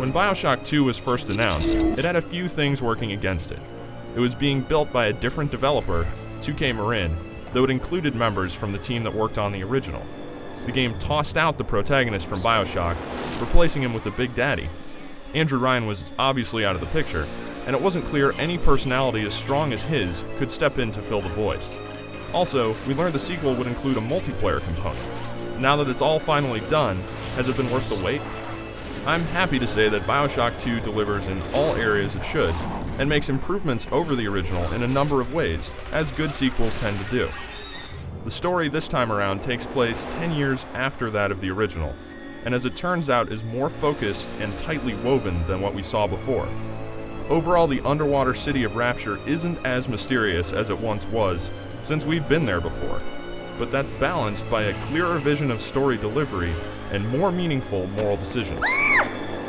When BioShock 2 was first announced, it had a few things working against it. It was being built by a different developer, 2K Marin, though it included members from the team that worked on the original. The game tossed out the protagonist from BioShock, replacing him with a Big Daddy. Andrew Ryan was obviously out of the picture, and it wasn't clear any personality as strong as his could step in to fill the void. Also, we learned the sequel would include a multiplayer component. Now that it's all finally done, has it been worth the wait? I'm happy to say that BioShock 2 delivers in all areas it should, and makes improvements over the original in a number of ways, as good sequels tend to do. The story this time around takes place 10 years after that of the original, and as it turns out is more focused and tightly woven than what we saw before. Overall, the underwater city of Rapture isn't as mysterious as it once was, since we've been there before, but that's balanced by a clearer vision of story delivery and more meaningful moral decisions.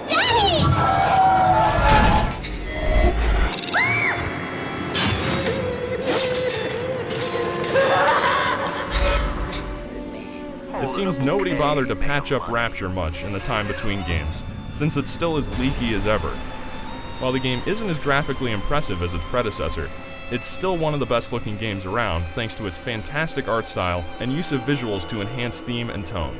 Daddy! It seems nobody bothered to patch up Rapture much in the time between games, since it's still as leaky as ever. While the game isn't as graphically impressive as its predecessor, it's still one of the best looking games around thanks to its fantastic art style and use of visuals to enhance theme and tone.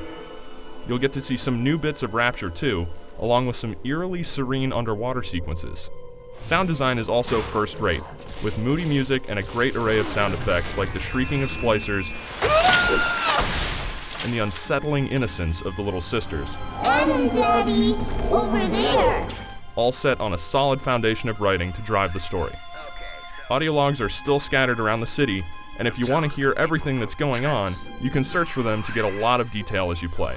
You'll get to see some new bits of Rapture too, along with some eerily serene underwater sequences. Sound design is also first rate, with moody music and a great array of sound effects like the shrieking of splicers and the unsettling innocence of the little sisters. Adam, Daddy, over there! All set on a solid foundation of writing to drive the story. Audio logs are still scattered around the city, and if you want to hear everything that's going on, you can search for them to get a lot of detail as you play.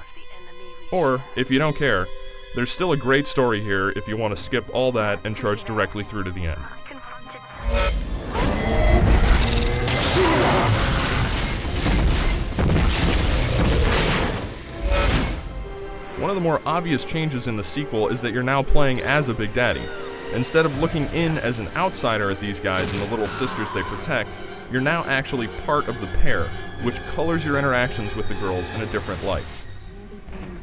Or, if you don't care, there's still a great story here if you want to skip all that and charge directly through to the end. One of the more obvious changes in the sequel is that you're now playing as a Big Daddy. Instead of looking in as an outsider at these guys and the little sisters they protect, you're now actually part of the pair, which colors your interactions with the girls in a different light.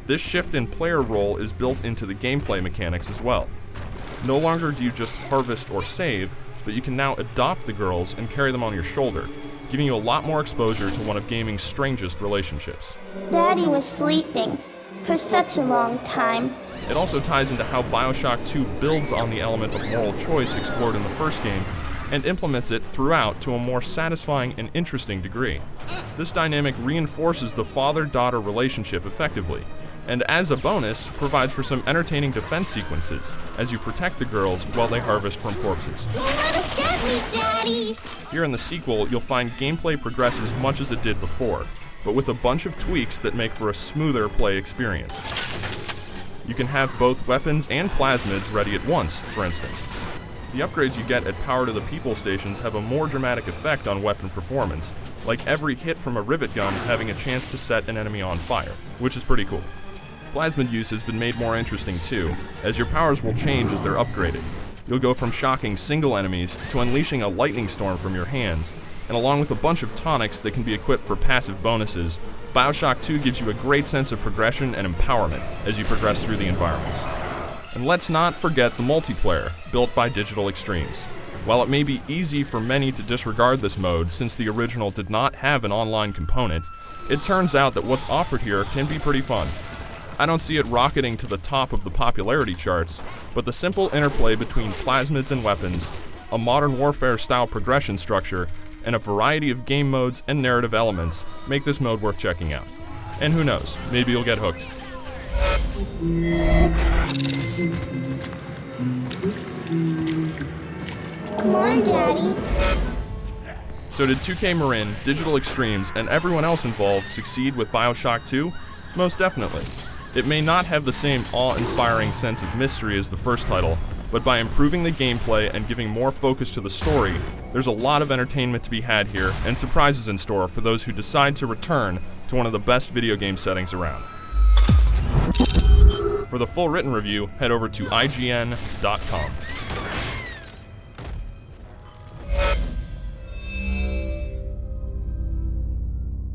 This shift in player role is built into the gameplay mechanics as well. No longer do you just harvest or save, but you can now adopt the girls and carry them on your shoulder, giving you a lot more exposure to one of gaming's strangest relationships. Daddy was sleeping for such a long time. It also ties into how BioShock 2 builds on the element of moral choice explored in the first game, and implements it throughout to a more satisfying and interesting degree. This dynamic reinforces the father-daughter relationship effectively, and as a bonus, provides for some entertaining defense sequences as you protect the girls while they harvest from corpses. Don't let us get me, Daddy! Here in the sequel, you'll find gameplay progresses much as it did before, but with a bunch of tweaks that make for a smoother play experience. You can have both weapons and plasmids ready at once, for instance. The upgrades you get at Power to the People stations have a more dramatic effect on weapon performance, like every hit from a rivet gun having a chance to set an enemy on fire, which is pretty cool. Plasmid use has been made more interesting too, as your powers will change as they're upgraded. You'll go from shocking single enemies to unleashing a lightning storm from your hands, and along with a bunch of tonics that can be equipped for passive bonuses, BioShock 2 gives you a great sense of progression and empowerment as you progress through the environments. And let's not forget the multiplayer, built by Digital Extremes. While it may be easy for many to disregard this mode since the original did not have an online component, it turns out that what's offered here can be pretty fun. I don't see it rocketing to the top of the popularity charts, but the simple interplay between plasmids and weapons, a Modern Warfare-style progression structure, and a variety of game modes and narrative elements make this mode worth checking out. And who knows, maybe you'll get hooked. Come on, Daddy. So did 2K Marin, Digital Extremes, and everyone else involved succeed with BioShock 2? Most definitely. It may not have the same awe-inspiring sense of mystery as the first title, but by improving the gameplay and giving more focus to the story, there's a lot of entertainment to be had here and surprises in store for those who decide to return to one of the best video game settings around. For the full written review, head over to IGN.com.